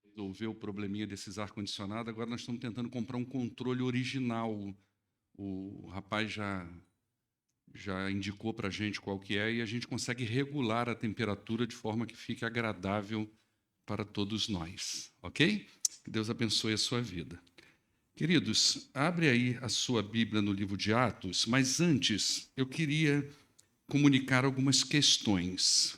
Resolver o probleminha desses ar-condicionado. Agora nós estamos tentando comprar um controle original. O rapaz já indicou para a gente qual que é e a gente consegue regular a temperatura de forma que fique agradável para todos nós, ok? Que Deus abençoe a sua vida. Queridos, abre aí a sua Bíblia no livro de Atos, mas antes eu queria comunicar algumas questões.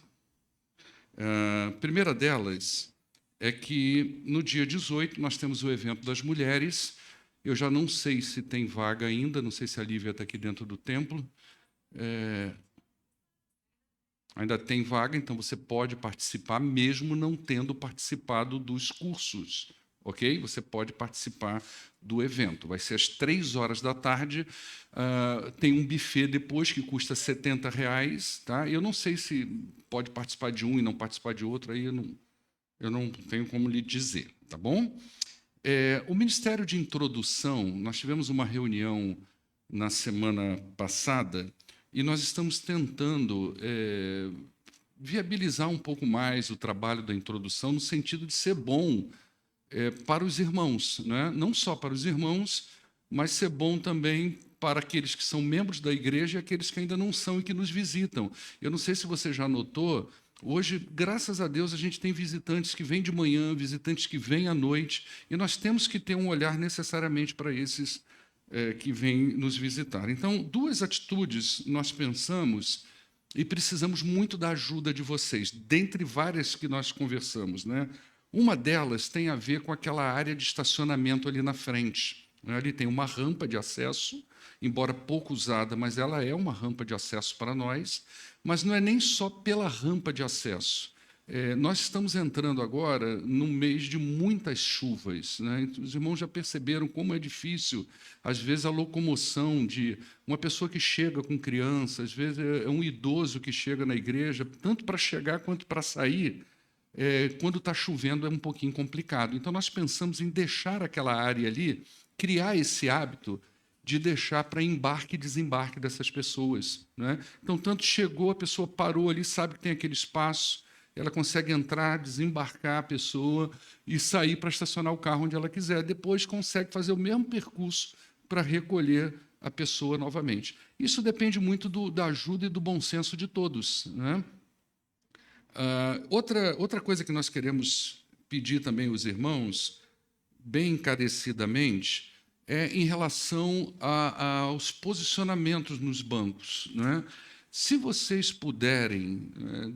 A primeira delas é que no dia 18 nós temos o evento das mulheres. Eu já não sei se tem vaga ainda, não sei se a Lívia está aqui dentro do templo. Ainda tem vaga, então você pode participar, mesmo não tendo participado dos cursos, ok? Você pode participar do evento. Vai ser às 3 horas da tarde. Tem um buffet depois que custa R$ 70. Tá? Eu não sei se pode participar de um e não participar de outro, aí eu não tenho como lhe dizer, tá bom? O Ministério de Introdução, nós tivemos uma reunião na semana passada e nós estamos tentando viabilizar um pouco mais o trabalho da introdução no sentido de ser bom para os irmãos, né? Não só para os irmãos, mas ser bom também para aqueles que são membros da igreja e aqueles que ainda não são e que nos visitam. Eu não sei se você já notou, hoje, graças a Deus, a gente tem visitantes que vêm de manhã, visitantes que vêm à noite, e nós temos que ter um olhar necessariamente para esses que vêm nos visitar. Então, duas atitudes nós pensamos e precisamos muito da ajuda de vocês, dentre várias que nós conversamos, né? Uma delas tem a ver com aquela área de estacionamento ali na frente, né? Ali tem uma rampa de acesso, embora pouco usada, mas ela é uma rampa de acesso para nós, mas não é nem só pela rampa de acesso. Nós estamos entrando agora num mês de muitas chuvas, né? Os irmãos já perceberam como é difícil, às vezes, a locomoção de uma pessoa que chega com criança, às vezes é um idoso que chega na igreja, tanto para chegar quanto para sair. Quando está chovendo é um pouquinho complicado. Então, nós pensamos em deixar aquela área ali, criar esse hábito de deixar para embarque e desembarque dessas pessoas, né? Então, tanto chegou, a pessoa parou ali, sabe que tem aquele espaço, ela consegue entrar, desembarcar a pessoa e sair para estacionar o carro onde ela quiser. Depois consegue fazer o mesmo percurso para recolher a pessoa novamente. Isso depende muito da ajuda e do bom senso de todos, né? Outra coisa que nós queremos pedir também aos irmãos, bem encarecidamente, é em relação aos posicionamentos nos bancos, né? Se vocês puderem,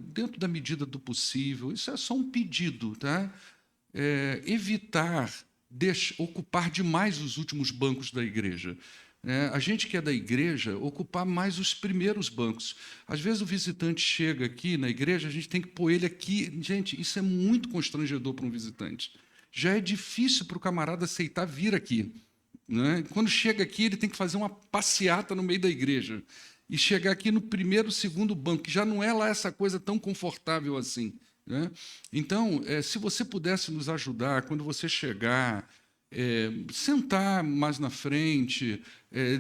dentro da medida do possível, isso é só um pedido, tá? Evitar ocupar demais os últimos bancos da igreja. A gente que é da igreja, ocupar mais os primeiros bancos. Às vezes o visitante chega aqui na igreja, a gente tem que pôr ele aqui. Gente, isso é muito constrangedor para um visitante. Já é difícil para o camarada aceitar vir aqui, né? Quando chega aqui, ele tem que fazer uma passeata no meio da igreja e chegar aqui no primeiro, segundo banco, que já não é lá essa coisa tão confortável assim, né? Então, se você pudesse nos ajudar, quando você chegar, sentar mais na frente,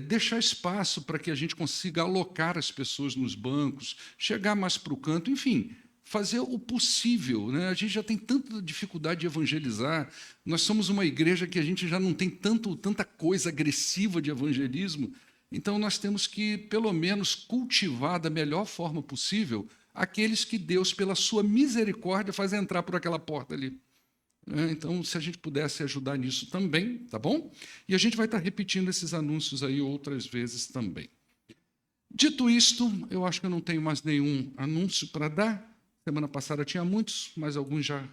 deixar espaço para que a gente consiga alocar as pessoas nos bancos, chegar mais para o canto, enfim, fazer o possível, né? A gente já tem tanta dificuldade de evangelizar, nós somos uma igreja que a gente já não tem tanta coisa agressiva de evangelismo, então nós temos que, pelo menos, cultivar da melhor forma possível aqueles que Deus, pela sua misericórdia, faz entrar por aquela porta ali. Então, se a gente pudesse ajudar nisso também, tá bom? E a gente vai estar repetindo esses anúncios aí outras vezes também. Dito isto, eu acho que eu não tenho mais nenhum anúncio para dar. Semana passada tinha muitos, mas alguns já.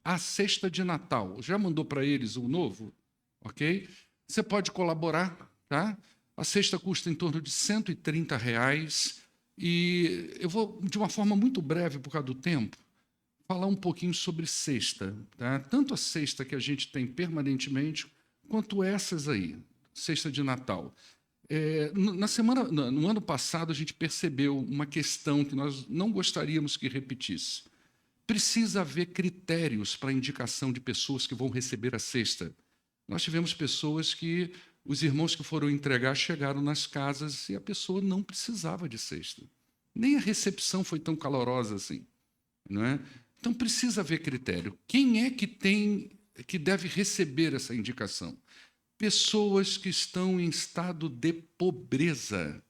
A cesta de Natal, já mandou para eles o novo? Ok? Você pode colaborar, tá? A cesta custa em torno de R$ 130. E eu vou, de uma forma muito breve, por causa do tempo, falar um pouquinho sobre cesta, tá? Tanto a cesta que a gente tem permanentemente, quanto essas aí, cesta de Natal. No ano passado, a gente percebeu uma questão que nós não gostaríamos que repetisse. Precisa haver critérios para a indicação de pessoas que vão receber a cesta. Nós tivemos pessoas que, os irmãos que foram entregar, chegaram nas casas e a pessoa não precisava de cesta. Nem a recepção foi tão calorosa assim, não é? Então precisa haver critério. Quem é que deve receber essa indicação? Pessoas que estão em estado de pobreza,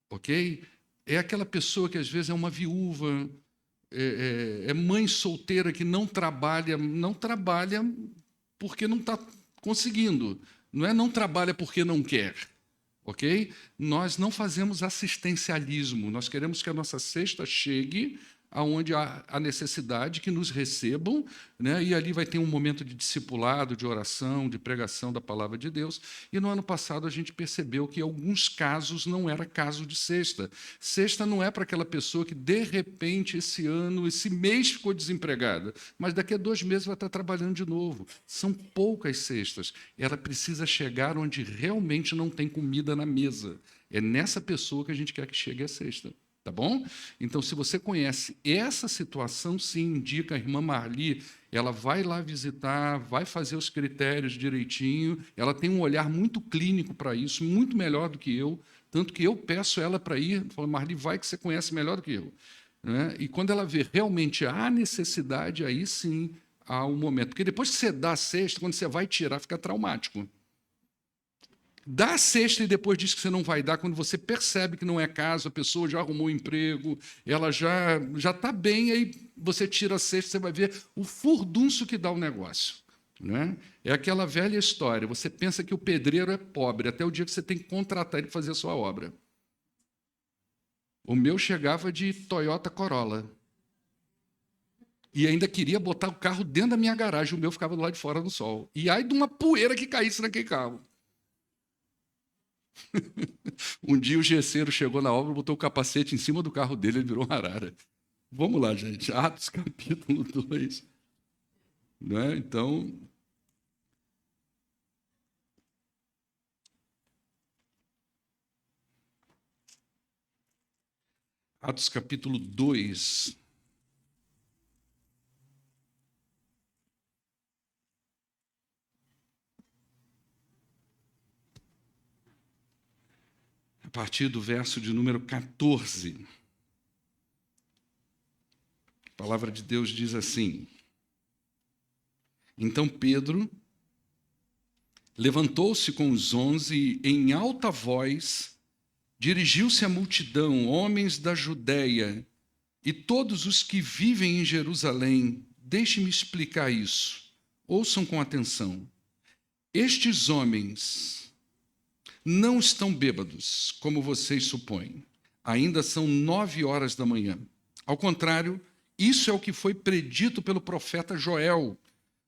ok? É aquela pessoa que às vezes é uma viúva, é mãe solteira que não trabalha porque não está conseguindo, não trabalha porque não quer, ok? Nós não fazemos assistencialismo, nós queremos que a nossa cesta chegue aonde há a necessidade, que nos recebam, né? E ali vai ter um momento de discipulado, de oração, de pregação da palavra de Deus. E no ano passado a gente percebeu que em alguns casos não era caso de cesta. Cesta não é para aquela pessoa que, de repente, esse mês ficou desempregada, mas daqui a 2 meses vai estar trabalhando de novo. São poucas cestas. Ela precisa chegar onde realmente não tem comida na mesa. É nessa pessoa que a gente quer que chegue a cesta. Tá bom? Então, se você conhece essa situação, sim, indica a irmã Marli, ela vai lá visitar, vai fazer os critérios direitinho, ela tem um olhar muito clínico para isso, muito melhor do que eu, tanto que eu peço ela para ir, falo, Marli, vai que você conhece melhor do que eu. Né? E quando ela vê realmente a necessidade, aí sim há um momento. Porque depois que você dá a cesta, quando você vai tirar, fica traumático. Dá a cesta e depois diz que você não vai dar, quando você percebe que não é caso, a pessoa já arrumou um emprego, ela já está bem, aí você tira a cesta, você vai ver o furdunço que dá o negócio. Né? É aquela velha história, você pensa que o pedreiro é pobre, até o dia que você tem que contratar ele para fazer a sua obra. O meu chegava de Toyota Corolla. E ainda queria botar o carro dentro da minha garagem, o meu ficava do lado de fora no sol. E aí de uma poeira que caísse naquele carro. Um dia o gesseiro chegou na obra, botou o capacete em cima do carro dele, ele virou uma arara. Vamos lá, gente. Atos, capítulo 2. Né? Então, Atos, capítulo 2. A partir do verso de número 14. A palavra de Deus diz assim: Então Pedro levantou-se com os 11 e, em alta voz, dirigiu-se à multidão, homens da Judéia e todos os que vivem em Jerusalém. Deixe-me explicar isso. Ouçam com atenção. Estes homens não estão bêbados, como vocês supõem. Ainda são 9 horas da manhã. Ao contrário, isso é o que foi predito pelo profeta Joel.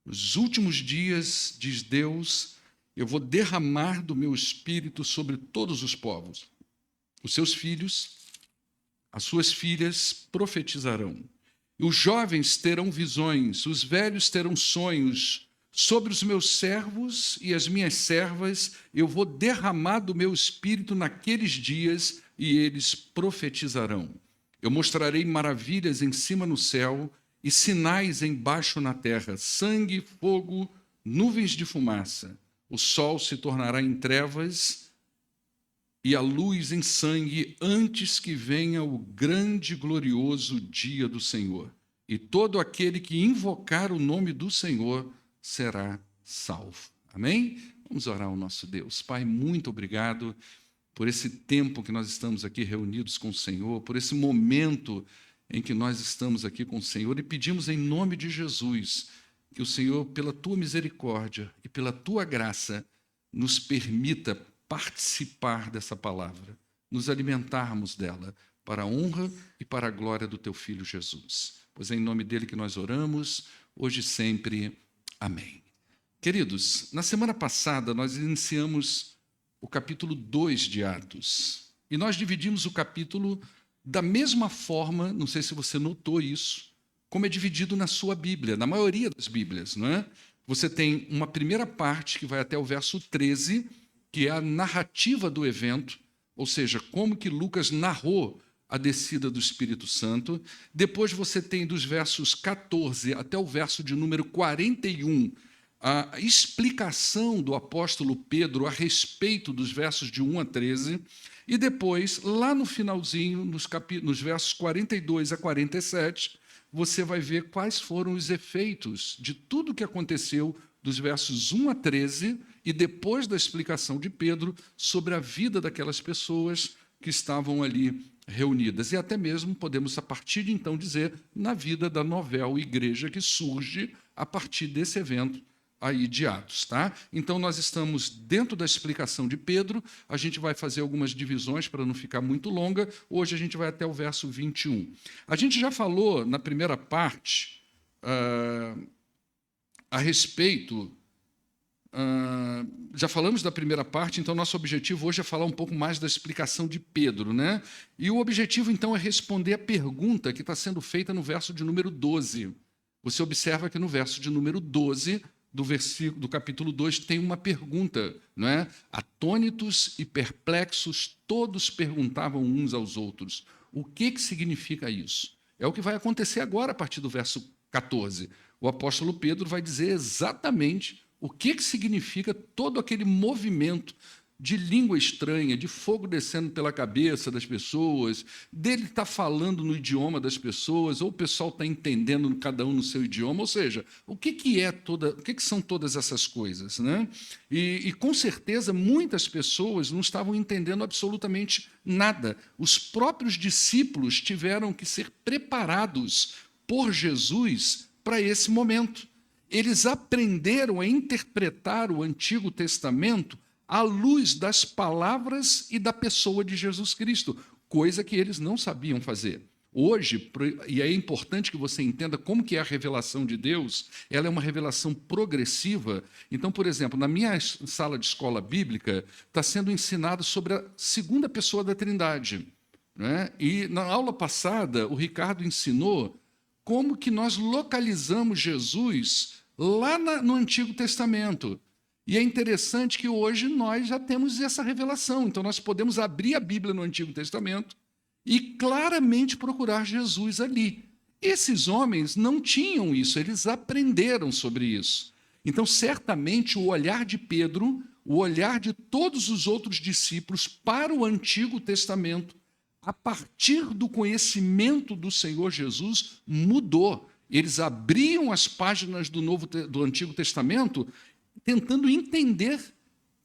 Nos últimos dias, diz Deus, eu vou derramar do meu espírito sobre todos os povos. Os seus filhos, as suas filhas profetizarão. Os jovens terão visões, os velhos terão sonhos. Sobre os meus servos e as minhas servas, eu vou derramar do meu espírito naqueles dias e eles profetizarão. Eu mostrarei maravilhas em cima no céu e sinais embaixo na terra, sangue, fogo, nuvens de fumaça. O sol se tornará em trevas e a luz em sangue antes que venha o grande e glorioso dia do Senhor. E todo aquele que invocar o nome do Senhor será salvo. Amém? Vamos orar ao nosso Deus. Pai, muito obrigado por esse tempo que nós estamos aqui reunidos com o Senhor, por esse momento em que nós estamos aqui com o Senhor e pedimos em nome de Jesus que o Senhor, pela tua misericórdia e pela tua graça, nos permita participar dessa palavra, nos alimentarmos dela para a honra e para a glória do teu Filho Jesus. Pois é em nome dele que nós oramos, hoje e sempre. Amém. Queridos, na semana passada nós iniciamos o capítulo 2 de Atos. E nós dividimos o capítulo da mesma forma, não sei se você notou isso, como é dividido na sua Bíblia, na maioria das Bíblias, não é? Você tem uma primeira parte que vai até o verso 13, que é a narrativa do evento, ou seja, como que Lucas narrou a descida do Espírito Santo. Depois você tem dos versos 14 até o verso de número 41 a explicação do apóstolo Pedro a respeito dos versos de 1 a 13, e depois, lá no finalzinho, nos versos 42 a 47, você vai ver quais foram os efeitos de tudo que aconteceu dos versos 1 a 13 e depois da explicação de Pedro sobre a vida daquelas pessoas que estavam ali reunidas. E até mesmo podemos, a partir de então, dizer na vida da novel igreja que surge a partir desse evento aí de Atos. Tá? Então, nós estamos dentro da explicação de Pedro, a gente vai fazer algumas divisões para não ficar muito longa. Hoje a gente vai até o verso 21. A gente já falou na primeira parte a respeito... já falamos da primeira parte, então nosso objetivo hoje é falar um pouco mais da explicação de Pedro, né? E o objetivo, então, é responder a pergunta que está sendo feita no verso de número 12. Você observa que no verso de número 12 do capítulo 2 tem uma pergunta, não é? Atônitos e perplexos, todos perguntavam uns aos outros. O que significa isso? É o que vai acontecer agora a partir do verso 14. O apóstolo Pedro vai dizer exatamente o que significa todo aquele movimento de língua estranha, de fogo descendo pela cabeça das pessoas, dele estar falando no idioma das pessoas, ou o pessoal está entendendo cada um no seu idioma, ou seja, o que são todas essas coisas, né? E com certeza muitas pessoas não estavam entendendo absolutamente nada. Os próprios discípulos tiveram que ser preparados por Jesus para esse momento. Eles aprenderam a interpretar o Antigo Testamento à luz das palavras e da pessoa de Jesus Cristo, coisa que eles não sabiam fazer. Hoje, e é importante que você entenda como que é a revelação de Deus, ela é uma revelação progressiva. Então, por exemplo, na minha sala de escola bíblica, está sendo ensinado sobre a segunda pessoa da Trindade, né? E na aula passada, o Ricardo ensinou como que nós localizamos Jesus lá no Antigo Testamento. E é interessante que hoje nós já temos essa revelação. Então, nós podemos abrir a Bíblia no Antigo Testamento e claramente procurar Jesus ali. Esses homens não tinham isso, eles aprenderam sobre isso. Então, certamente, o olhar de Pedro, o olhar de todos os outros discípulos para o Antigo Testamento, a partir do conhecimento do Senhor Jesus, mudou. Eles abriam as páginas do Antigo Testamento tentando entender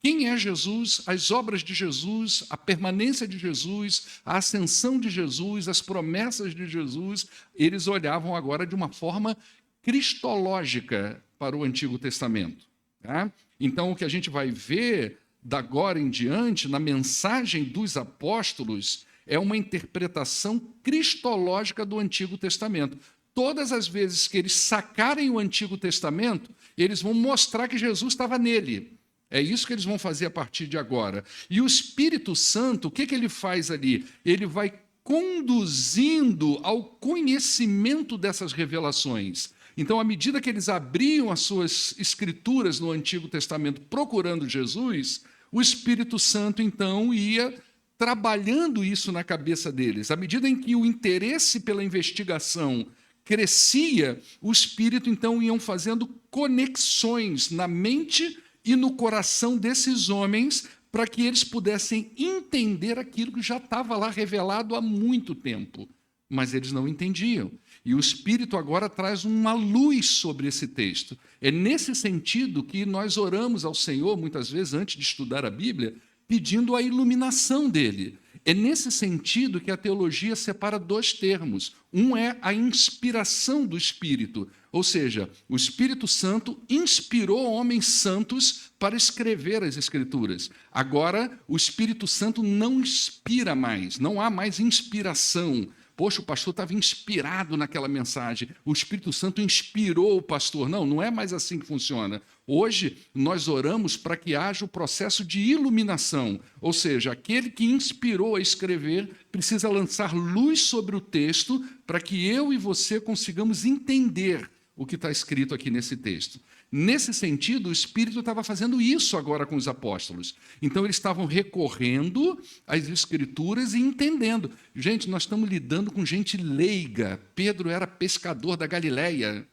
quem é Jesus, as obras de Jesus, a permanência de Jesus, a ascensão de Jesus, as promessas de Jesus. Eles olhavam agora de uma forma cristológica para o Antigo Testamento. Tá? Então, o que a gente vai ver da agora em diante, na mensagem dos apóstolos, é uma interpretação cristológica do Antigo Testamento. Todas as vezes que eles sacarem o Antigo Testamento, eles vão mostrar que Jesus estava nele. É isso que eles vão fazer a partir de agora. E o Espírito Santo, o que ele faz ali? Ele vai conduzindo ao conhecimento dessas revelações. Então, à medida que eles abriam as suas escrituras no Antigo Testamento procurando Jesus, o Espírito Santo, então, ia trabalhando isso na cabeça deles. À medida em que o interesse pela investigação crescia, o Espírito, então, iam fazendo conexões na mente e no coração desses homens para que eles pudessem entender aquilo que já estava lá revelado há muito tempo. Mas eles não entendiam. E o Espírito agora traz uma luz sobre esse texto. É nesse sentido que nós oramos ao Senhor, muitas vezes, antes de estudar a Bíblia, pedindo a iluminação dele. É nesse sentido que a teologia separa dois termos. Um é a inspiração do Espírito, ou seja, o Espírito Santo inspirou homens santos para escrever as Escrituras. Agora, o Espírito Santo não inspira mais, não há mais inspiração. Poxa, o pastor estava inspirado naquela mensagem. O Espírito Santo inspirou o pastor. Não, não é mais assim que funciona. Hoje, nós oramos para que haja o processo de iluminação. Ou seja, aquele que inspirou a escrever precisa lançar luz sobre o texto para que eu e você consigamos entender o que está escrito aqui nesse texto. Nesse sentido, o Espírito estava fazendo isso agora com os apóstolos. Então, eles estavam recorrendo às Escrituras e entendendo. Gente, nós estamos lidando com gente leiga. Pedro era pescador da Galileia.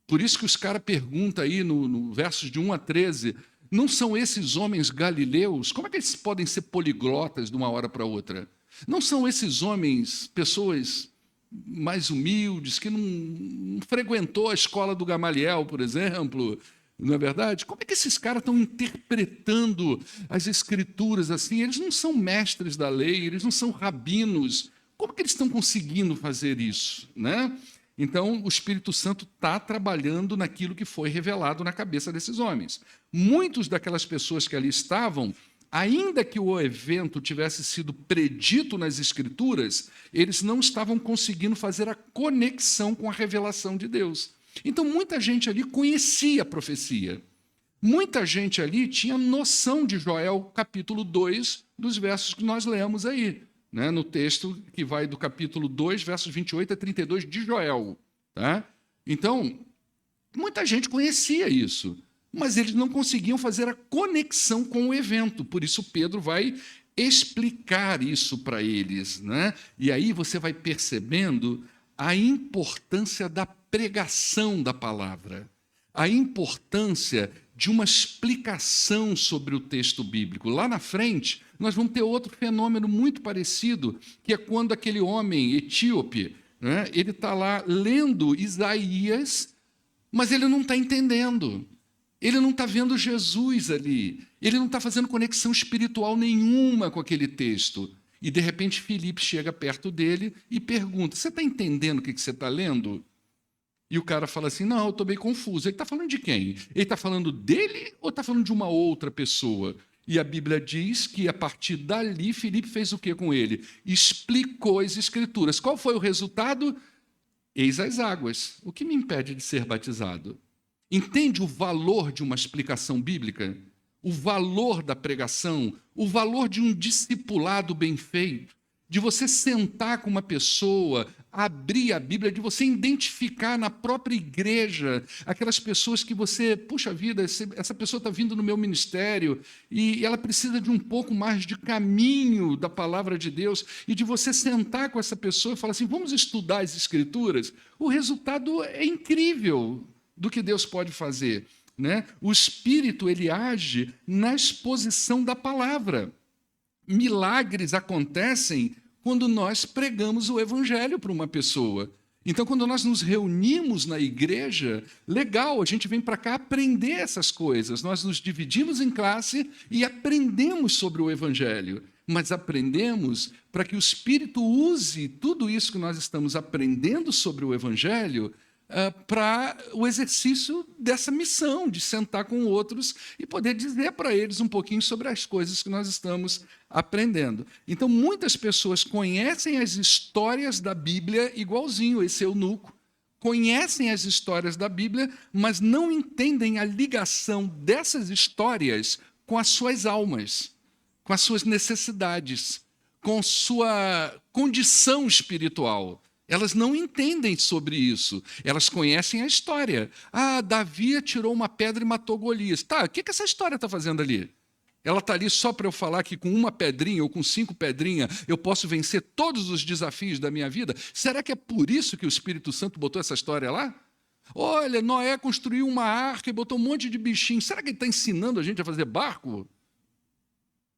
Por isso que os caras perguntam aí no versos de 1 a 13, não são esses homens galileus? Como é que eles podem ser poliglotas de uma hora para outra? Não são esses homens pessoas mais humildes, que não frequentou a escola do Gamaliel, por exemplo, não é verdade? Como é que esses caras estão interpretando as escrituras assim? Eles não são mestres da lei, eles não são rabinos. Como que eles estão conseguindo fazer isso, né? Então, o Espírito Santo está trabalhando naquilo que foi revelado na cabeça desses homens. Muitos daquelas pessoas que ali estavam, ainda que o evento tivesse sido predito nas Escrituras, eles não estavam conseguindo fazer a conexão com a revelação de Deus. Então, muita gente ali conhecia a profecia. Muita gente ali tinha noção de Joel, capítulo 2, dos versos que nós lemos aí, né, no texto que vai do capítulo 2, versos 28 a 32 de Joel. Tá? Então, muita gente conhecia isso, mas eles não conseguiam fazer a conexão com o evento. Por isso, Pedro vai explicar isso para eles. Né? E aí você vai percebendo a importância da pregação da palavra, a importância de uma explicação sobre o texto bíblico. Lá na frente, nós vamos ter outro fenômeno muito parecido, que é quando aquele homem etíope, né, ele está lá lendo Isaías, mas ele não está entendendo. Ele não está vendo Jesus ali. Ele não está fazendo conexão espiritual nenhuma com aquele texto. E, de repente, Filipe chega perto dele e pergunta, você está entendendo o que você está lendo? E o cara fala assim, não, eu estou bem confuso. Ele está falando de quem? Ele está falando dele ou está falando de uma outra pessoa? E a Bíblia diz que, a partir dali, Filipe fez o que com ele? Explicou as Escrituras. Qual foi o resultado? Eis as águas. O que me impede de ser batizado? Entende o valor de uma explicação bíblica? O valor da pregação? O valor de um discipulado bem feito? De você sentar com uma pessoa, abrir a Bíblia, de você identificar na própria igreja aquelas pessoas que você, puxa vida, essa pessoa está vindo no meu ministério e ela precisa de um pouco mais de caminho da palavra de Deus, e de você sentar com essa pessoa e falar assim, vamos estudar as Escrituras. O resultado é incrível do que Deus pode fazer. Né? O Espírito, ele age na exposição da palavra. Milagres acontecem quando nós pregamos o evangelho para uma pessoa. Então, quando nós nos reunimos na igreja, legal, a gente vem para cá aprender essas coisas. Nós nos dividimos em classe e aprendemos sobre o evangelho. Mas aprendemos para que o Espírito use tudo isso que nós estamos aprendendo sobre o evangelho para o exercício dessa missão, de sentar com outros e poder dizer para eles um pouquinho sobre as coisas que nós estamos aprendendo. Então, muitas pessoas conhecem as histórias da Bíblia igualzinho esse eunuco, conhecem as histórias da Bíblia, mas não entendem a ligação dessas histórias com as suas almas, com as suas necessidades, com sua condição espiritual. Elas não entendem sobre isso. Elas conhecem a história. Ah, Davi tirou uma pedra e matou Golias. Tá, o que essa história está fazendo ali? Ela está ali só para eu falar que com uma pedrinha ou com 5 pedrinhas eu posso vencer todos os desafios da minha vida? Será que é por isso que o Espírito Santo botou essa história lá? Olha, Noé construiu uma arca e botou um monte de bichinhos. Será que ele está ensinando a gente a fazer barco?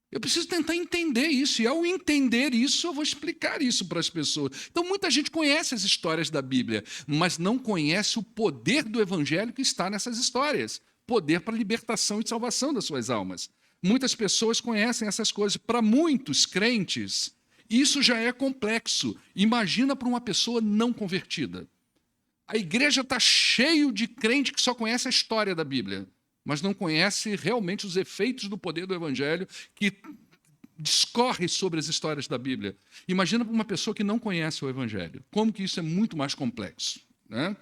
Eu preciso tentar entender isso, e ao entender isso, eu vou explicar isso para as pessoas. Então, muita gente conhece as histórias da Bíblia, mas não conhece o poder do Evangelho que está nessas histórias. Poder para a libertação e salvação das suas almas. Muitas pessoas conhecem essas coisas. Para muitos crentes, isso já é complexo. Imagina para uma pessoa não convertida. A igreja está cheia de crente que só conhece a história da Bíblia, mas não conhece realmente os efeitos do poder do Evangelho que discorre sobre as histórias da Bíblia. Imagina para uma pessoa que não conhece o Evangelho. Como que isso é muito mais complexo. Né?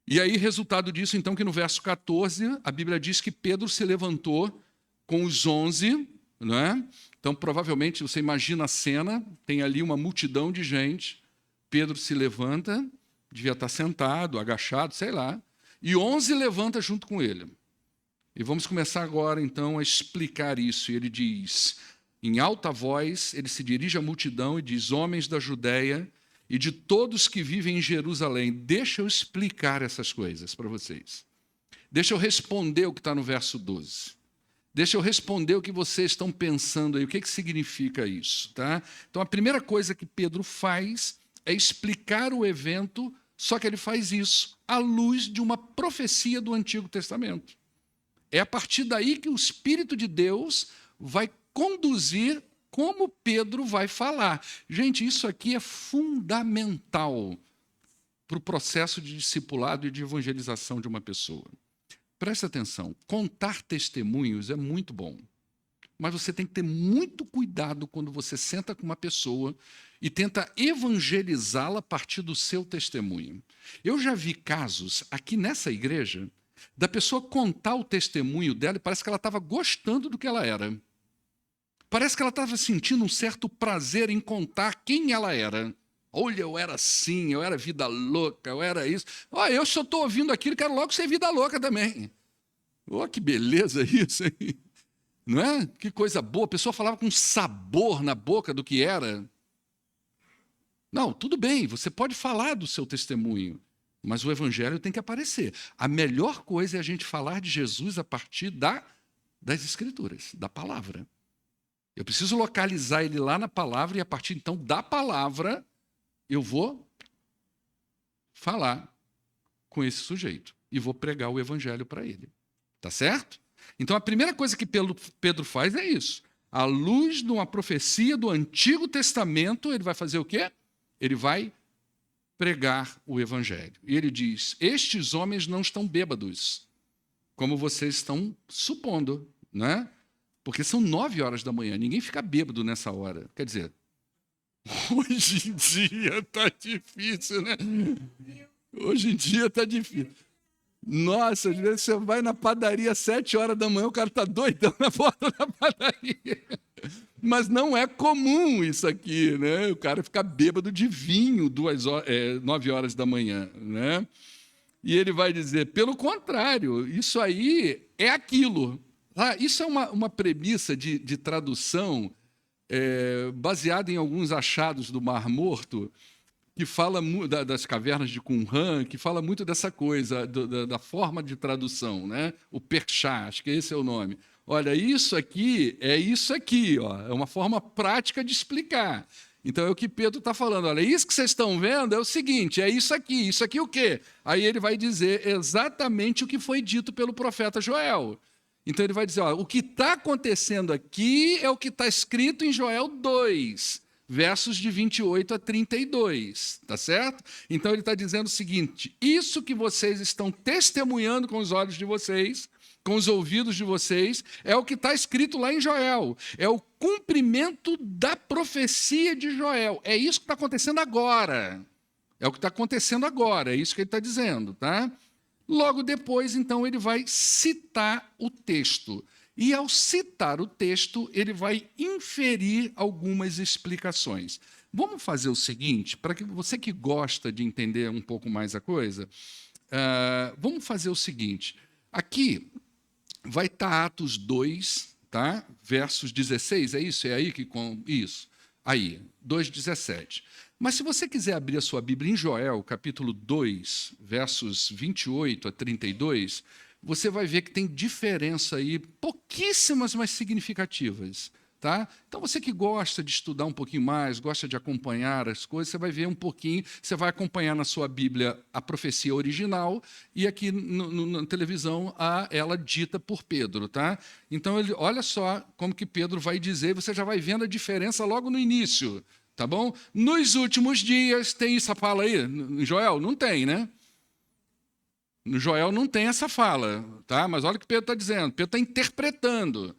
E aí, resultado disso, então, que no verso 14, a Bíblia diz que Pedro se levantou com os 11, né? Então, provavelmente, você imagina a cena, tem ali uma multidão de gente, Pedro se levanta, devia estar sentado, agachado, sei lá, e 11 levanta junto com ele. E vamos começar agora, então, a explicar isso. E ele diz, em alta voz, ele se dirige à multidão e diz, homens da Judéia e de todos que vivem em Jerusalém. Deixa eu explicar essas coisas para vocês. Deixa eu responder o que está no verso 12. Deixa eu responder o que vocês estão pensando aí. O que significa isso? Tá? Então, a primeira coisa que Pedro faz é explicar o evento, só que ele faz isso à luz de uma profecia do Antigo Testamento. É a partir daí que o Espírito de Deus vai conduzir como Pedro vai falar. Gente, isso aqui é fundamental para o processo de discipulado e de evangelização de uma pessoa. Presta atenção, contar testemunhos é muito bom, mas você tem que ter muito cuidado quando você senta com uma pessoa e tenta evangelizá-la a partir do seu testemunho. Eu já vi casos aqui nessa igreja da pessoa contar o testemunho dela e parece que ela estava gostando do que ela era. Parece que ela estava sentindo um certo prazer em contar quem ela era. Olha, eu era assim, eu era vida louca, eu era isso. Olha, eu só estou ouvindo aquilo, quero logo ser vida louca também. Olha que beleza isso, hein? Não é? Que coisa boa. A pessoa falava com sabor na boca do que era. Não, tudo bem, você pode falar do seu testemunho, mas o evangelho tem que aparecer. A melhor coisa é a gente falar de Jesus a partir das Escrituras, da palavra. Eu preciso localizar ele lá na palavra e a partir então da palavra eu vou falar com esse sujeito e vou pregar o evangelho para ele. Tá certo? Então a primeira coisa que Pedro faz é isso. À luz de uma profecia do Antigo Testamento, ele vai fazer o quê? Ele vai pregar o evangelho. E ele diz: estes homens não estão bêbados, como vocês estão supondo, né? Porque são 9 horas da manhã, ninguém fica bêbado nessa hora. Quer dizer, hoje em dia está difícil, né? Hoje em dia está difícil. Nossa, às vezes você vai na padaria às 7 horas da manhã, o cara está doidão na porta da padaria. Mas não é comum isso aqui, né? O cara fica bêbado de vinho 9 horas da manhã, né? E ele vai dizer, pelo contrário, isso aí é aquilo. Isso é uma premissa de tradução baseada em alguns achados do Mar Morto, que fala das cavernas de Qumran, que fala muito dessa coisa, da forma de tradução, né? O Perchá, acho que esse é o nome. Olha, isso aqui, ó, é uma forma prática de explicar. Então é o que Pedro está falando. Olha, isso que vocês estão vendo é o seguinte, é isso aqui o quê? Aí ele vai dizer exatamente o que foi dito pelo profeta Joel. Então ele vai dizer, ó, o que está acontecendo aqui é o que está escrito em Joel 2, versos de 28 a 32, tá certo? Então ele está dizendo o seguinte, isso que vocês estão testemunhando com os olhos de vocês, com os ouvidos de vocês, é o que está escrito lá em Joel, é o cumprimento da profecia de Joel, é isso que está acontecendo agora, é o que está acontecendo agora, é isso que ele está dizendo, tá? Logo depois, então, ele vai citar o texto. E, ao citar o texto, ele vai inferir algumas explicações. Vamos fazer o seguinte, para que você que gosta de entender um pouco mais a coisa, vamos fazer o seguinte. Aqui vai estar Atos 2, tá? Versos 16, é isso? É aí que... Isso, aí, 2,17. Mas se você quiser abrir a sua Bíblia em Joel, capítulo 2, versos 28 a 32, você vai ver que tem diferença aí, pouquíssimas, mas significativas. Tá? Então, você que gosta de estudar um pouquinho mais, gosta de acompanhar as coisas, você vai ver um pouquinho, você vai acompanhar na sua Bíblia a profecia original e aqui na televisão ela dita por Pedro. Tá? Então, olha só como que Pedro vai dizer, você já vai vendo a diferença logo no início. Tá bom? Nos últimos dias, tem essa fala aí? Em Joel? Não tem, né? No Joel não tem essa fala, tá? Mas olha o que Pedro está dizendo. Pedro está interpretando.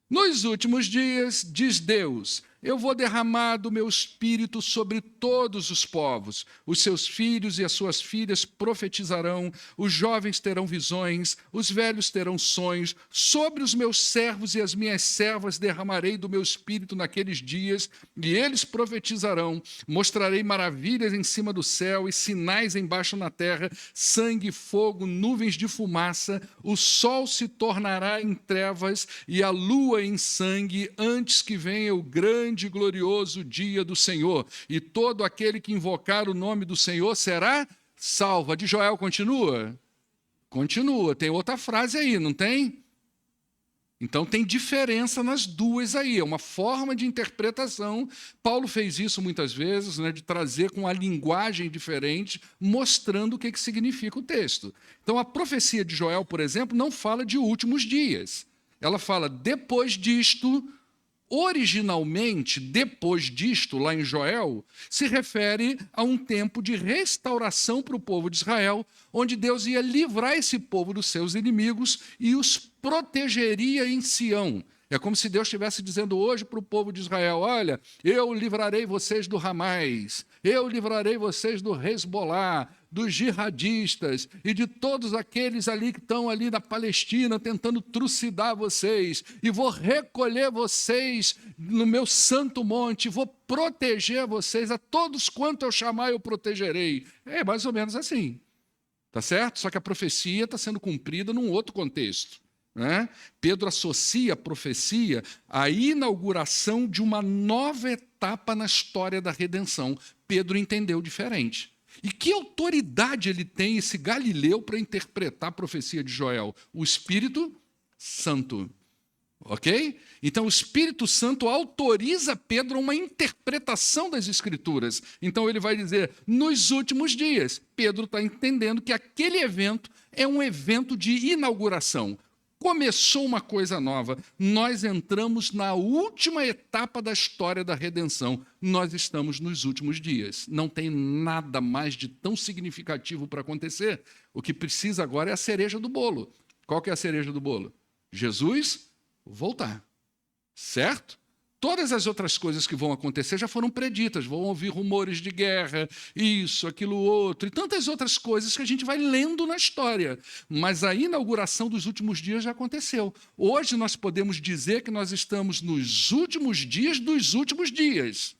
Nos últimos dias, diz Deus, eu vou derramar do meu espírito sobre todos os povos. Os seus filhos e as suas filhas profetizarão, os jovens terão visões, os velhos terão sonhos. Sobre os meus servos e as minhas servas derramarei do meu espírito naqueles dias, e eles profetizarão. Mostrarei maravilhas em cima do céu e sinais embaixo na terra, sangue, fogo, nuvens de fumaça. O sol se tornará em trevas e a lua em sangue, antes que venha o grande grande e glorioso dia do Senhor, e todo aquele que invocar o nome do Senhor será salvo. A de Joel continua? Continua. Tem outra frase aí, não tem? Então tem diferença nas duas aí, é uma forma de interpretação. Paulo fez isso muitas vezes, né, de trazer com a linguagem diferente, mostrando o que significa o texto. Então a profecia de Joel, por exemplo, não fala de últimos dias. Ela fala depois disto. Originalmente, depois disto, lá em Joel, se refere a um tempo de restauração para o povo de Israel, onde Deus ia livrar esse povo dos seus inimigos e os protegeria em Sião. É como se Deus estivesse dizendo hoje para o povo de Israel: olha, eu livrarei vocês do Ramais, eu livrarei vocês do Hezbolá, dos jihadistas e de todos aqueles ali que estão ali na Palestina tentando trucidar vocês, e vou recolher vocês no meu santo monte, vou proteger vocês, a todos quanto eu chamar eu protegerei. É mais ou menos assim, tá certo? Só que a profecia está sendo cumprida num outro contexto. Pedro associa a profecia à inauguração de uma nova etapa na história da redenção. Pedro entendeu diferente. E que autoridade ele tem, esse Galileu, para interpretar a profecia de Joel? O Espírito Santo. Ok? Então o Espírito Santo autoriza Pedro a uma interpretação das Escrituras. Então ele vai dizer, nos últimos dias. Pedro está entendendo que aquele evento é um evento de inauguração. Começou uma coisa nova. Nós entramos na última etapa da história da redenção. Nós estamos nos últimos dias. Não tem nada mais de tão significativo para acontecer. O que precisa agora é a cereja do bolo. Qual que é a cereja do bolo? Jesus voltar. Certo? Todas as outras coisas que vão acontecer já foram preditas, vão ouvir rumores de guerra, isso, aquilo, outro, e tantas outras coisas que a gente vai lendo na história. Mas a inauguração dos últimos dias já aconteceu. Hoje nós podemos dizer que nós estamos nos últimos dias dos últimos dias.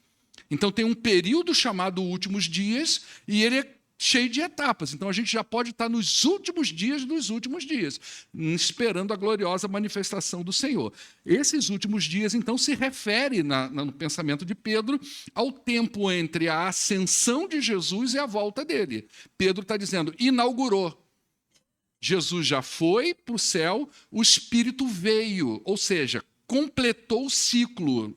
Então tem um período chamado últimos dias, e ele é cheio de etapas. Então a gente já pode estar nos últimos dias dos últimos dias, esperando a gloriosa manifestação do Senhor. Esses últimos dias, então, se refere, no pensamento de Pedro, ao tempo entre a ascensão de Jesus e a volta dele. Pedro está dizendo, inaugurou. Jesus já foi para o céu, o Espírito veio, ou seja, completou o ciclo.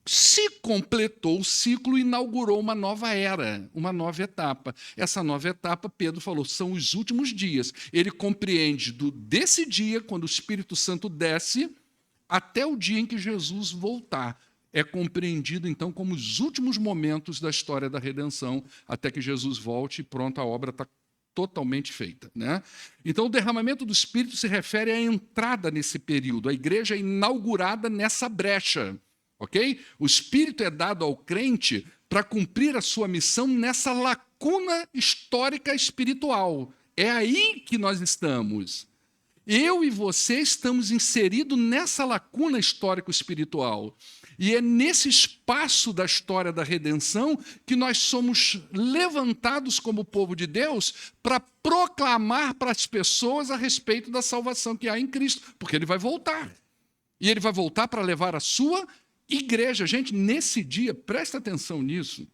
Se completou o ciclo, inaugurou uma nova era, uma nova etapa. Essa nova etapa, Pedro falou, são os últimos dias. Ele compreende desse dia, quando o Espírito Santo desce, até o dia em que Jesus voltar. É compreendido, então, como os últimos momentos da história da redenção, até que Jesus volte e pronto, a obra está totalmente feita. Então, o derramamento do Espírito se refere à entrada nesse período. A igreja é inaugurada nessa brecha. Okay? O Espírito é dado ao crente para cumprir a sua missão nessa lacuna histórica espiritual. É aí que nós estamos. Eu e você estamos inseridos nessa lacuna histórico-espiritual. E é nesse espaço da história da redenção que nós somos levantados como povo de Deus para proclamar para as pessoas a respeito da salvação que há em Cristo, porque ele vai voltar. E ele vai voltar para levar a sua igreja. Gente, nesse dia, presta atenção nisso.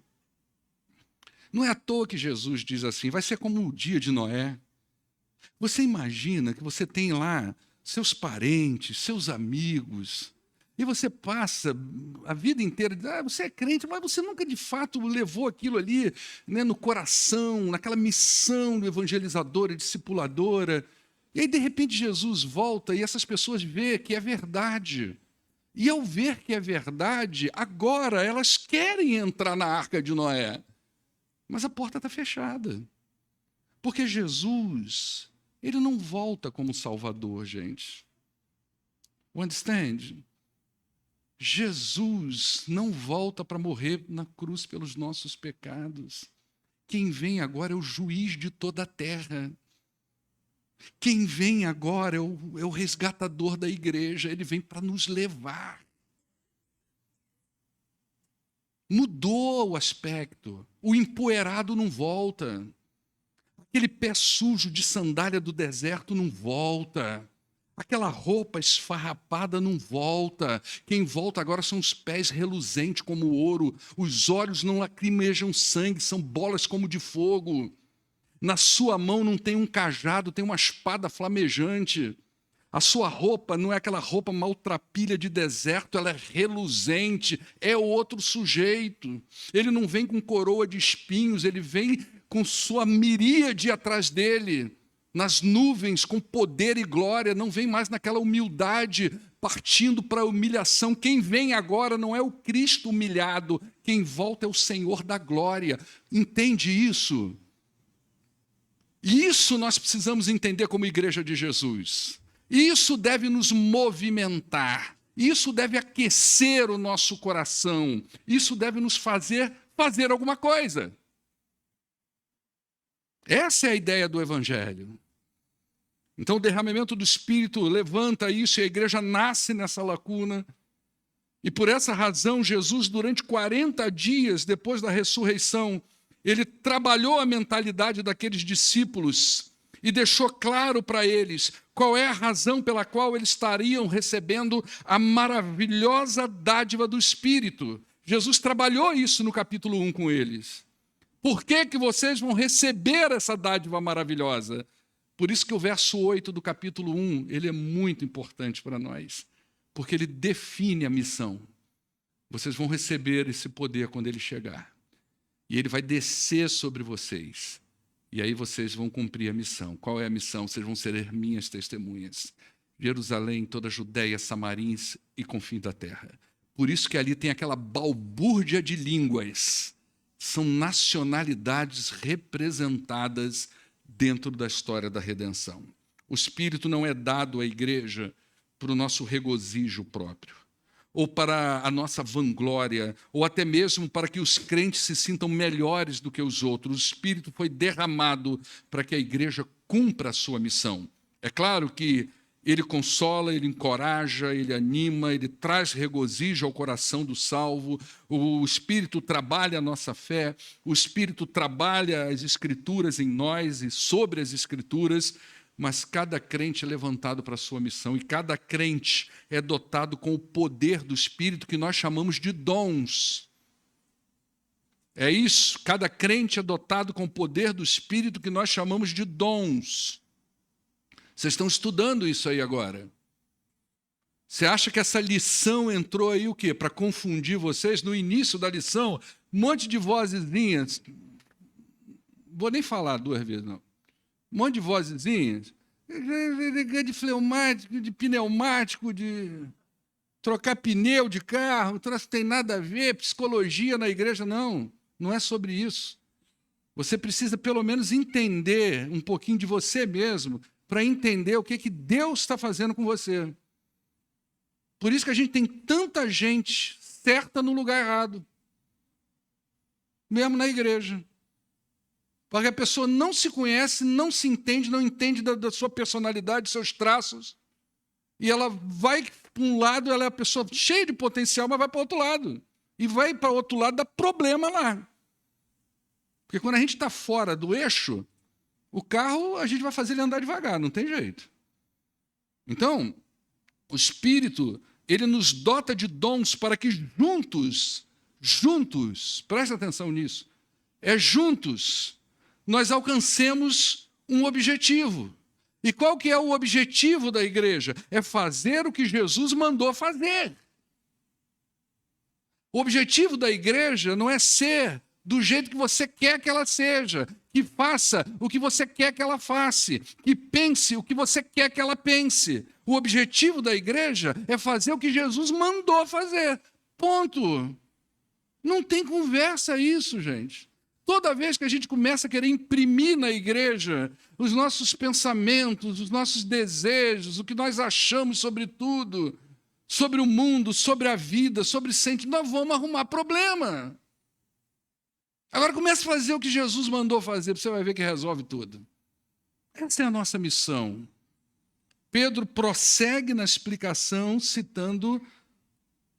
Não é à toa que Jesus diz assim, vai ser como o dia de Noé. Você imagina que você tem lá seus parentes, seus amigos, e você passa a vida inteira, você é crente, mas você nunca de fato levou aquilo ali, no coração, naquela missão evangelizadora, discipuladora. E aí, de repente, Jesus volta e essas pessoas veem que é verdade. E ao ver que é verdade, agora elas querem entrar na arca de Noé. Mas a porta está fechada. Porque Jesus, ele não volta como Salvador, gente. Understand? Jesus não volta para morrer na cruz pelos nossos pecados. Quem vem agora é o juiz de toda a terra. Quem vem agora é o resgatador da igreja, ele vem para nos levar. Mudou o aspecto, o empoeirado não volta, aquele pé sujo de sandália do deserto não volta, Aquela roupa esfarrapada não volta. Quem volta agora são os pés reluzentes como ouro. Os olhos não lacrimejam sangue, são bolas como de fogo. Na sua mão não tem um cajado, tem uma espada flamejante. A sua roupa não é aquela roupa maltrapilha de deserto, ela é reluzente, é outro sujeito. Ele não vem com coroa de espinhos, ele vem com sua miríade atrás dele. Nas nuvens, com poder e glória, não vem mais naquela humildade, partindo para a humilhação. Quem vem agora não é o Cristo humilhado, quem volta é o Senhor da glória. Entende isso? Isso nós precisamos entender como igreja de Jesus. Isso deve nos movimentar. Isso deve aquecer o nosso coração. Isso deve nos fazer alguma coisa. Essa é a ideia do Evangelho. Então, o derramamento do Espírito levanta isso e a igreja nasce nessa lacuna. E por essa razão, Jesus, durante 40 dias depois da ressurreição, ele trabalhou a mentalidade daqueles discípulos e deixou claro para eles qual é a razão pela qual eles estariam recebendo a maravilhosa dádiva do Espírito. Jesus trabalhou isso no capítulo 1 com eles. Por que vocês vão receber essa dádiva maravilhosa? Por isso que o verso 8 do capítulo 1, ele é muito importante para nós, porque ele define a missão. Vocês vão receber esse poder quando ele chegar. E ele vai descer sobre vocês. E aí vocês vão cumprir a missão. Qual é a missão? Vocês vão ser minhas testemunhas. Jerusalém, toda a Judéia, Samaria e confim da terra. Por isso que ali tem aquela balbúrdia de línguas. São nacionalidades representadas dentro da história da redenção. O Espírito não é dado à igreja para o nosso regozijo próprio, ou para a nossa vanglória, ou até mesmo para que os crentes se sintam melhores do que os outros. O Espírito foi derramado para que a igreja cumpra a sua missão. É claro que ele consola, ele encoraja, ele anima, ele traz regozijo ao coração do salvo. O Espírito trabalha a nossa fé, o Espírito trabalha as Escrituras em nós e sobre as Escrituras, mas cada crente é levantado para a sua missão e cada crente é dotado com o poder do Espírito que nós chamamos de dons. É isso, cada crente é dotado com o poder do Espírito que nós chamamos de dons. Vocês estão estudando isso aí agora. Você acha que essa lição entrou aí o quê? Para confundir vocês? No início da lição, um monte de vozezinhas. Vou nem falar 2 vezes, não. Um monte de vozezinhas. De fleumático, de pneumático, de trocar pneu de carro. Não tem nada a ver, psicologia na igreja, não. Não é sobre isso. Você precisa pelo menos entender um pouquinho de você mesmo, para entender o que Deus está fazendo com você. Por isso que a gente tem tanta gente certa no lugar errado, mesmo na igreja. Porque a pessoa não se conhece, não se entende, não entende da sua personalidade, dos seus traços, e ela vai para um lado, ela é a pessoa cheia de potencial, mas vai para o outro lado. E vai para o outro lado, dá problema lá. Porque quando a gente está fora do eixo, o carro, a gente vai fazer ele andar devagar, não tem jeito. Então, o Espírito, ele nos dota de dons para que juntos, presta atenção nisso, juntos, nós alcancemos um objetivo. E qual que é o objetivo da igreja? É fazer o que Jesus mandou fazer. O objetivo da igreja não é ser do jeito que você quer que ela seja, que faça o que você quer que ela faça, que pense o que você quer que ela pense. O objetivo da igreja é fazer o que Jesus mandou fazer. Ponto. Não tem conversa isso, gente. Toda vez que a gente começa a querer imprimir na igreja os nossos pensamentos, os nossos desejos, o que nós achamos sobre tudo, sobre o mundo, sobre a vida, sobre sentimento, nós vamos arrumar problema. Agora comece a fazer o que Jesus mandou fazer, você vai ver que resolve tudo. Essa é a nossa missão. Pedro prossegue na explicação, citando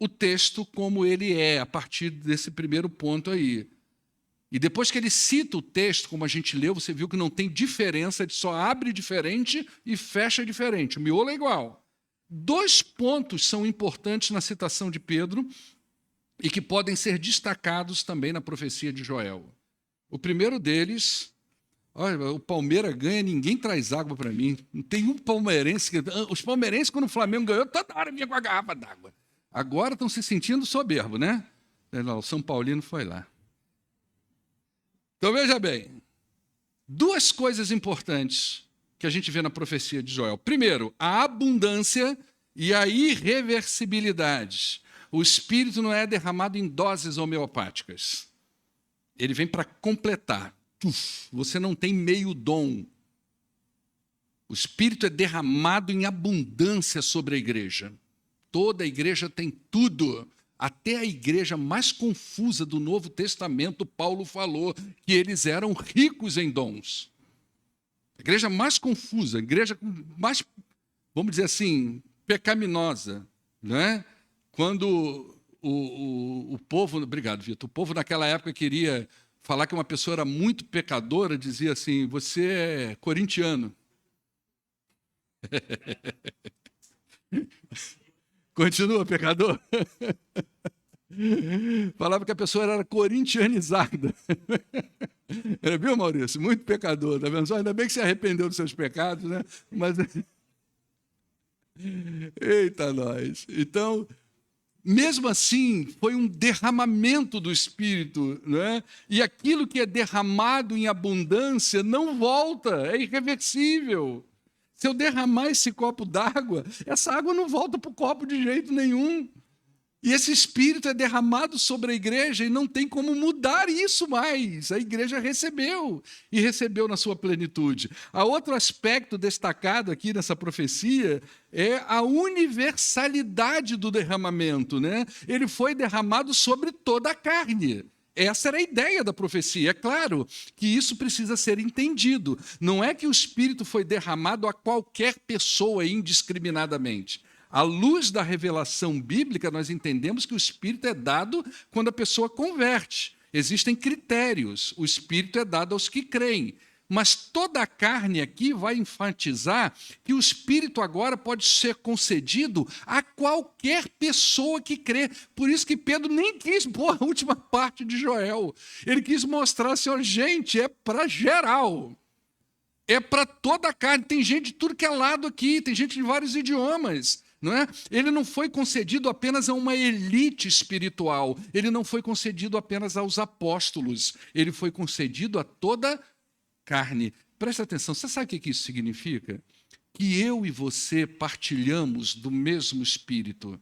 o texto como ele é, a partir desse primeiro ponto aí. E depois que ele cita o texto, como a gente leu, você viu que não tem diferença, ele só abre diferente e fecha diferente. O miolo é igual. 2 pontos são importantes na citação de Pedro e que podem ser destacados também na profecia de Joel. O primeiro deles, olha, o Palmeiras ganha, ninguém traz água para mim. Não tem um palmeirense. Os palmeirenses, quando o Flamengo ganhou, toda hora vinha com a garrafa d'água. Agora estão se sentindo soberbo, né? Não, o São Paulino foi lá. Então, veja bem, 2 coisas importantes que a gente vê na profecia de Joel. Primeiro, a abundância e a irreversibilidade. O Espírito não é derramado em doses homeopáticas. Ele vem para completar. Você não tem meio dom. O Espírito é derramado em abundância sobre a igreja. Toda a igreja tem tudo. Até a igreja mais confusa do Novo Testamento, Paulo falou que eles eram ricos em dons. A igreja mais confusa, a igreja mais, vamos dizer assim, pecaminosa, não é? Quando o povo, obrigado, Vitor, o povo naquela época queria falar que uma pessoa era muito pecadora, dizia assim, você é corintiano. Continua, pecador? Falava que a pessoa era corintianizada. Viu, Maurício? Muito pecador, tá vendo? Ainda bem que se arrependeu dos seus pecados, né? Mas... Eita, nós! Então, mesmo assim, foi um derramamento do Espírito, né? E aquilo que é derramado em abundância não volta, é irreversível. Se eu derramar esse copo d'água, essa água não volta para o copo de jeito nenhum. E esse Espírito é derramado sobre a igreja e não tem como mudar isso mais. A igreja recebeu, e recebeu na sua plenitude. Há outro aspecto destacado aqui nessa profecia é a universalidade do derramamento, né? Ele foi derramado sobre toda a carne. Essa era a ideia da profecia. É claro que isso precisa ser entendido. Não é que o Espírito foi derramado a qualquer pessoa indiscriminadamente. À luz da revelação bíblica, nós entendemos que o Espírito é dado quando a pessoa converte. Existem critérios. O Espírito é dado aos que creem. Mas toda a carne aqui vai enfatizar que o Espírito agora pode ser concedido a qualquer pessoa que crê. Por isso que Pedro nem quis pôr a última parte de Joel. Ele quis mostrar assim, ó, gente, é para geral. É para toda a carne. Tem gente de tudo que é lado aqui, tem gente de vários idiomas. Não é? Ele não foi concedido apenas a uma elite espiritual. Ele não foi concedido apenas aos apóstolos. Ele foi concedido a toda a carne. Presta atenção, você sabe o que isso significa? Que eu e você partilhamos do mesmo Espírito.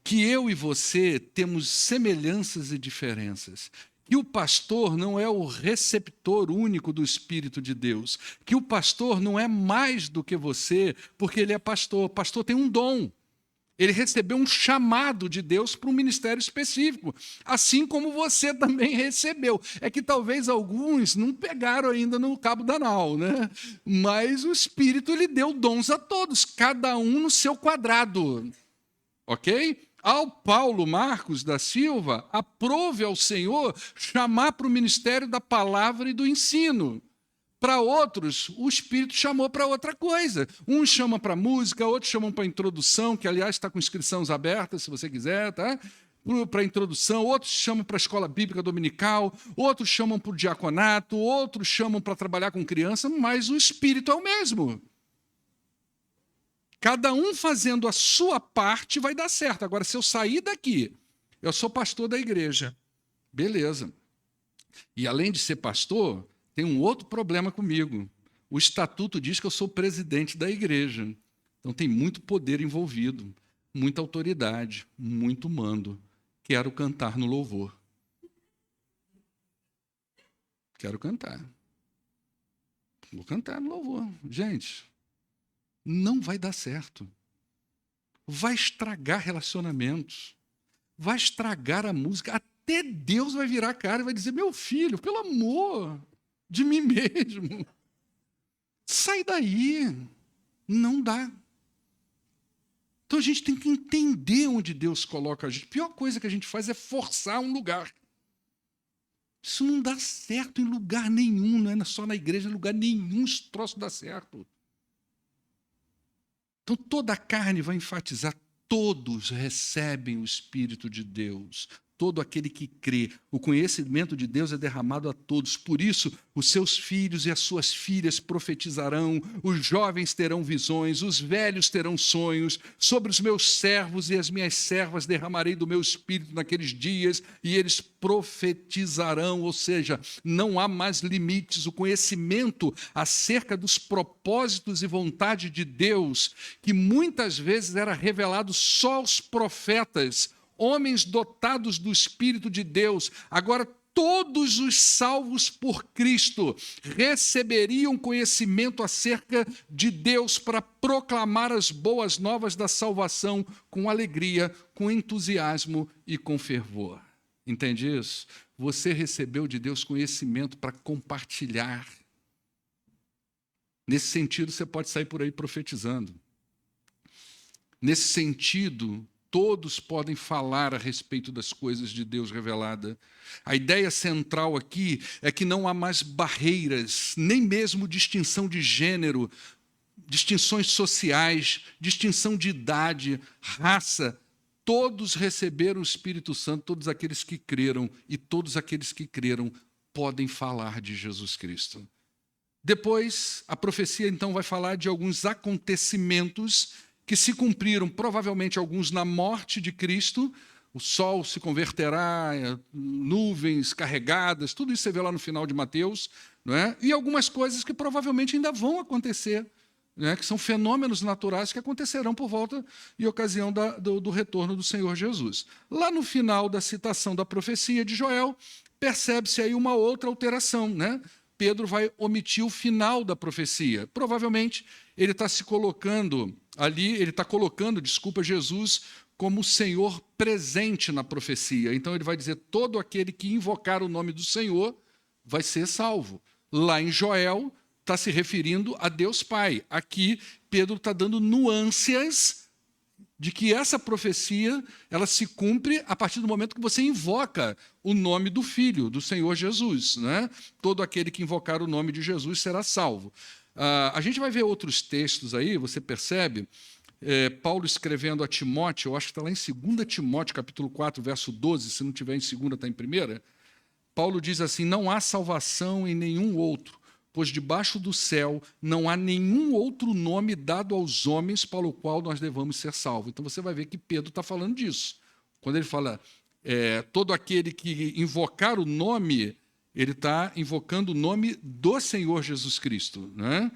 Que eu e você temos semelhanças e diferenças. Que o pastor não é o receptor único do Espírito de Deus. Que o pastor não é mais do que você, porque ele é pastor. O pastor tem um dom. Ele recebeu um chamado de Deus para um ministério específico, assim como você também recebeu. É que talvez alguns não pegaram ainda no cabo da nau, né? Mas o Espírito lhe deu dons a todos, cada um no seu quadrado. Ok? Ao Paulo Marcos da Silva, aprove ao Senhor chamar para o ministério da palavra e do ensino. Para outros, o Espírito chamou para outra coisa. Uns chamam para música, outros chamam para introdução, que, aliás, está com inscrições abertas, se você quiser, tá? Para introdução, outros chamam para a escola bíblica dominical, outros chamam para o diaconato, outros chamam para trabalhar com criança, mas o Espírito é o mesmo. Cada um fazendo a sua parte vai dar certo. Agora, se eu sair daqui, eu sou pastor da igreja. Beleza. E além de ser pastor, tem um outro problema comigo. O estatuto diz que eu sou presidente da igreja. Então tem muito poder envolvido, muita autoridade, muito mando. Quero cantar no louvor. Quero cantar. Vou cantar no louvor. Gente, não vai dar certo. Vai estragar relacionamentos. Vai estragar a música. Até Deus vai virar a cara e vai dizer, meu filho, pelo amor de mim mesmo, sai daí. Não dá. Então a gente tem que entender onde Deus coloca a gente. A pior coisa que a gente faz é forçar um lugar. Isso não dá certo em lugar nenhum, não é só na igreja, em lugar nenhum esse troço dá certo. Então, toda a carne vai enfatizar, todos recebem o Espírito de Deus. Todo aquele que crê. O conhecimento de Deus é derramado a todos. Por isso, os seus filhos e as suas filhas profetizarão, os jovens terão visões, os velhos terão sonhos. Sobre os meus servos e as minhas servas derramarei do meu Espírito naqueles dias, e eles profetizarão. Ou seja, não há mais limites. O conhecimento acerca dos propósitos e vontade de Deus, que muitas vezes era revelado só aos profetas, homens dotados do Espírito de Deus, agora todos os salvos por Cristo receberiam conhecimento acerca de Deus para proclamar as boas novas da salvação com alegria, com entusiasmo e com fervor. Entende isso? Você recebeu de Deus conhecimento para compartilhar. Nesse sentido, você pode sair por aí profetizando. Nesse sentido, todos podem falar a respeito das coisas de Deus revelada. A ideia central aqui é que não há mais barreiras, nem mesmo distinção de gênero, distinções sociais, distinção de idade, raça. Todos receberam o Espírito Santo, todos aqueles que creram, e todos aqueles que creram podem falar de Jesus Cristo. Depois, a profecia então vai falar de alguns acontecimentos que se cumpriram, provavelmente alguns na morte de Cristo. O sol se converterá, nuvens carregadas, tudo isso você vê lá no final de Mateus, não é? E algumas coisas que provavelmente ainda vão acontecer, né? Que são fenômenos naturais que acontecerão por volta e ocasião do retorno do Senhor Jesus. Lá no final da citação da profecia de Joel, percebe-se aí uma outra alteração, né? Pedro vai omitir o final da profecia. Provavelmente ele está se colocando ali, ele está colocando, Jesus como o Senhor presente na profecia. Então ele vai dizer, todo aquele que invocar o nome do Senhor vai ser salvo. Lá em Joel, está se referindo a Deus Pai. Aqui, Pedro está dando nuances de que essa profecia ela se cumpre a partir do momento que você invoca o nome do Filho, do Senhor Jesus, né? Todo aquele que invocar o nome de Jesus será salvo. A gente vai ver outros textos aí, você percebe, Paulo escrevendo a Timóteo, eu acho que está lá em 2 Timóteo, capítulo 4, verso 12, se não tiver em 2, está em 1. Paulo diz assim, não há salvação em nenhum outro, pois debaixo do céu não há nenhum outro nome dado aos homens para o qual nós devamos ser salvos. Então você vai ver que Pedro está falando disso. Quando ele fala, todo aquele que invocar o nome, ele está invocando o nome do Senhor Jesus Cristo, né?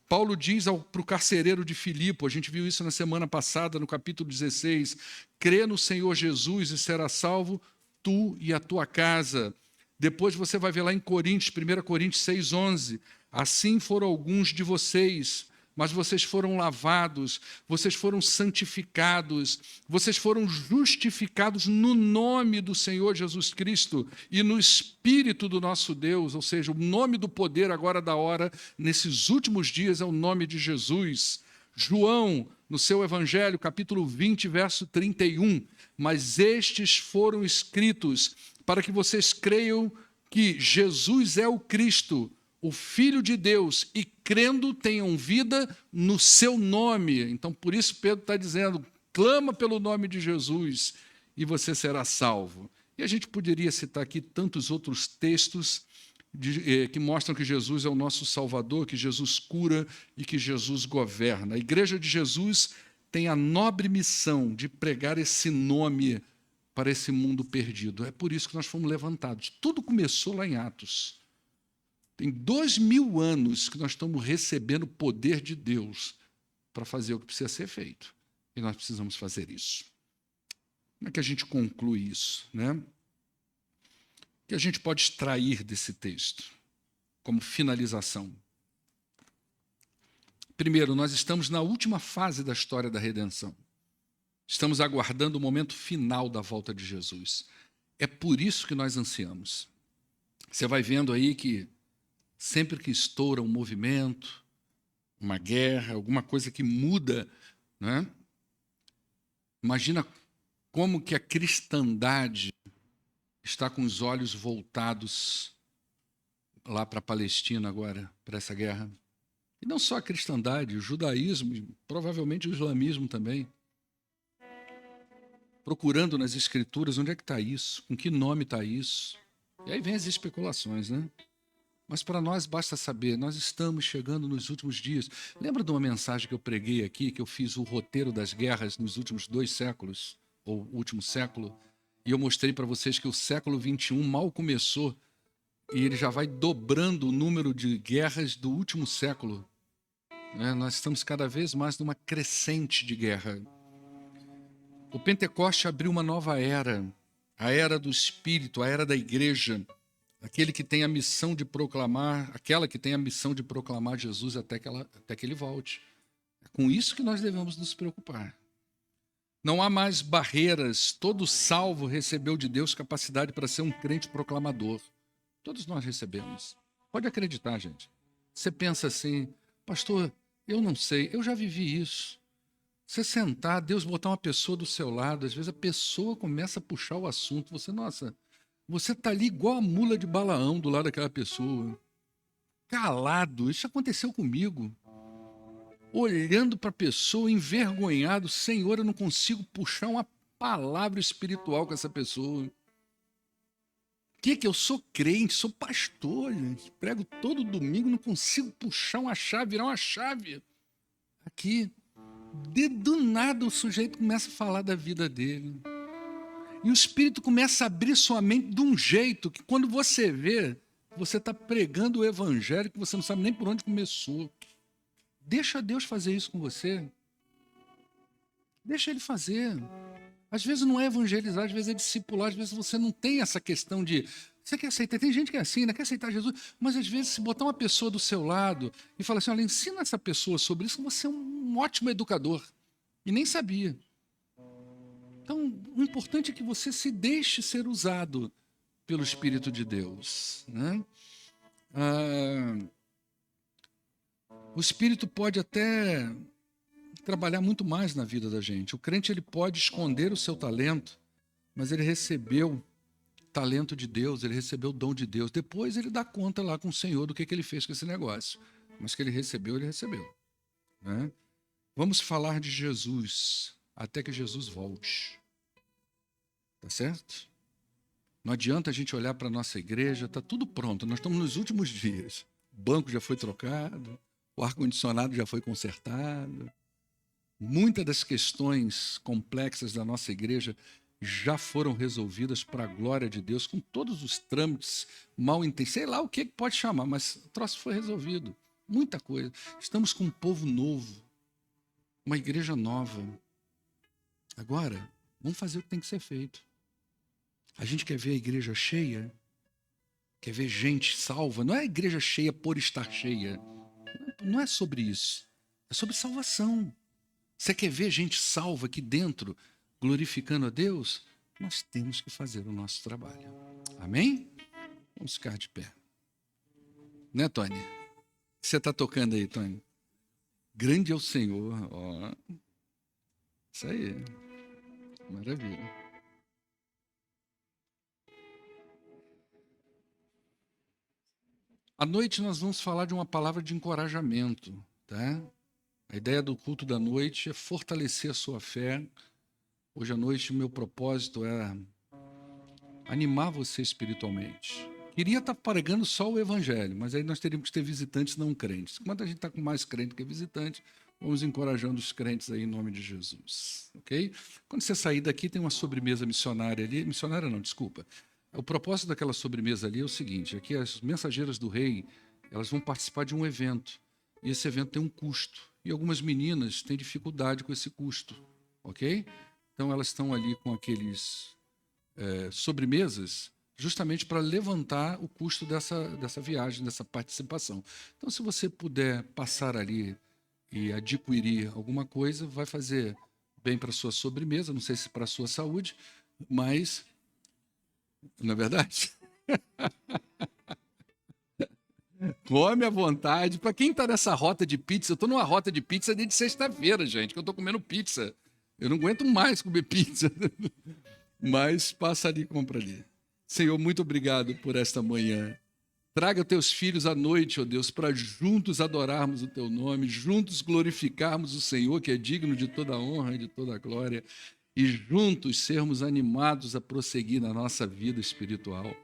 Paulo diz para o carcereiro de Filipe, a gente viu isso na semana passada, no capítulo 16, crê no Senhor Jesus e será salvo tu e a tua casa. Depois você vai ver lá em Coríntios, 1 Coríntios 6,11, assim foram alguns de vocês, mas vocês foram lavados, vocês foram santificados, vocês foram justificados no nome do Senhor Jesus Cristo e no Espírito do nosso Deus, ou seja, o nome do poder agora da hora, nesses últimos dias, é o nome de Jesus. João, no seu Evangelho, capítulo 20, verso 31, mas estes foram escritos para que vocês creiam que Jesus é o Cristo, o Filho de Deus, e crendo tenham vida no seu nome. Então, por isso Pedro está dizendo, clama pelo nome de Jesus e você será salvo. E a gente poderia citar aqui tantos outros textos que mostram que Jesus é o nosso Salvador, que Jesus cura e que Jesus governa. A Igreja de Jesus tem a nobre missão de pregar esse nome para esse mundo perdido. É por isso que nós fomos levantados. Tudo começou lá em Atos. Tem 2000 anos que nós estamos recebendo o poder de Deus para fazer o que precisa ser feito. E nós precisamos fazer isso. Como é que a gente conclui isso, né? O que a gente pode extrair desse texto como finalização? Primeiro, nós estamos na última fase da história da redenção. Estamos aguardando o momento final da volta de Jesus. É por isso que nós ansiamos. Você vai vendo aí que sempre que estoura um movimento, uma guerra, alguma coisa que muda, né? Imagina como que a cristandade está com os olhos voltados lá para a Palestina agora, para essa guerra. E não só a cristandade, o judaísmo, provavelmente o islamismo também. Procurando nas escrituras onde é que está isso, com que nome está isso. E aí vem as especulações, né? Mas para nós basta saber, nós estamos chegando nos últimos dias. Lembra de uma mensagem que eu preguei aqui, que eu fiz o roteiro das guerras nos últimos 2 séculos, ou último século, e eu mostrei para vocês que o século XXI mal começou e ele já vai dobrando o número de guerras do último século. Né? Nós estamos cada vez mais numa crescente de guerra. O Pentecoste abriu uma nova era, a era do Espírito, a era da igreja, aquele que tem a missão de proclamar, aquela que tem a missão de proclamar Jesus até que ele volte. É com isso que nós devemos nos preocupar. Não há mais barreiras, todo salvo recebeu de Deus capacidade para ser um crente proclamador. Todos nós recebemos. Pode acreditar, gente. Você pensa assim, pastor, eu não sei, eu já vivi isso. Você sentar, Deus botar uma pessoa do seu lado, às vezes a pessoa começa a puxar o assunto, você, nossa, você está ali igual a mula de Balaão do lado daquela pessoa, calado, isso aconteceu comigo, olhando para a pessoa, envergonhado, Senhor, eu não consigo puxar uma palavra espiritual com essa pessoa. Que eu sou crente, sou pastor, gente, prego todo domingo, não consigo puxar uma chave, virar uma chave. Aqui, do nada o sujeito começa a falar da vida dele. E o Espírito começa a abrir sua mente de um jeito que quando você vê, você está pregando o evangelho que você não sabe nem por onde começou. Deixa Deus fazer isso com você. Deixa Ele fazer. Às vezes não é evangelizar, às vezes é discipular, às vezes você não tem essa questão de... Você quer aceitar? Tem gente que é assim, né? Quer aceitar Jesus, mas às vezes se botar uma pessoa do seu lado e falar assim, olha, ensina essa pessoa sobre isso, você é um ótimo educador. E nem sabia. Então, o importante é que você se deixe ser usado pelo Espírito de Deus. Né? O Espírito pode até trabalhar muito mais na vida da gente. O crente ele pode esconder o seu talento, mas ele recebeu talento de Deus, ele recebeu o dom de Deus. Depois ele dá conta lá com o Senhor do que ele fez com esse negócio. Mas que ele recebeu, ele recebeu. Né? Vamos falar de Jesus até que Jesus volte. Tá certo? Não adianta a gente olhar para a nossa igreja, está tudo pronto, nós estamos nos últimos dias. O banco já foi trocado, o ar-condicionado já foi consertado. Muitas das questões complexas da nossa igreja já foram resolvidas para a glória de Deus, com todos os trâmites mal entendidos. Sei lá o que pode chamar, mas o troço foi resolvido. Muita coisa. Estamos com um povo novo, uma igreja nova. Agora, vamos fazer o que tem que ser feito. A gente quer ver a igreja cheia, quer ver gente salva. Não é a igreja cheia por estar cheia. Não é sobre isso. É sobre salvação. Você quer ver gente salva aqui dentro, glorificando a Deus? Nós temos que fazer o nosso trabalho. Amém? Vamos ficar de pé. Né, Tony? O que você está tocando aí, Tony? Grande é o Senhor. Ó. Isso aí. Maravilha. À noite nós vamos falar de uma palavra de encorajamento, tá? A ideia do culto da noite é fortalecer a sua fé. Hoje à noite o meu propósito é animar você espiritualmente. Queria estar pregando só o evangelho, mas aí nós teríamos que ter visitantes não crentes. Enquanto a gente está com mais crente que visitante, vamos encorajando os crentes aí em nome de Jesus, ok? Quando você sair daqui tem uma sobremesa missionária ali, missionária não, desculpa. O propósito daquela sobremesa ali é o seguinte, é que as mensageiras do rei, elas vão participar de um evento, e esse evento tem um custo, e algumas meninas têm dificuldade com esse custo, ok? Então elas estão ali com aqueles sobremesas, justamente para levantar o custo dessa viagem, dessa participação. Então, se você puder passar ali e adquirir alguma coisa, vai fazer bem para a sua sobremesa, não sei se para a sua saúde, mas, não é verdade? Come à vontade. Para quem está nessa rota de pizza, eu estou numa rota de pizza desde sexta-feira, gente, que eu estou comendo pizza. Eu não aguento mais comer pizza. Mas passa ali e compra ali. Senhor, muito obrigado por esta manhã. Traga teus filhos à noite, ó Deus, para juntos adorarmos o teu nome, juntos glorificarmos o Senhor, que é digno de toda a honra e de toda a glória, e juntos sermos animados a prosseguir na nossa vida espiritual.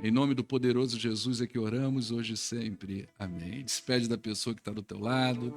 Em nome do poderoso Jesus é que oramos hoje e sempre. Amém. Despede da pessoa que está do teu lado.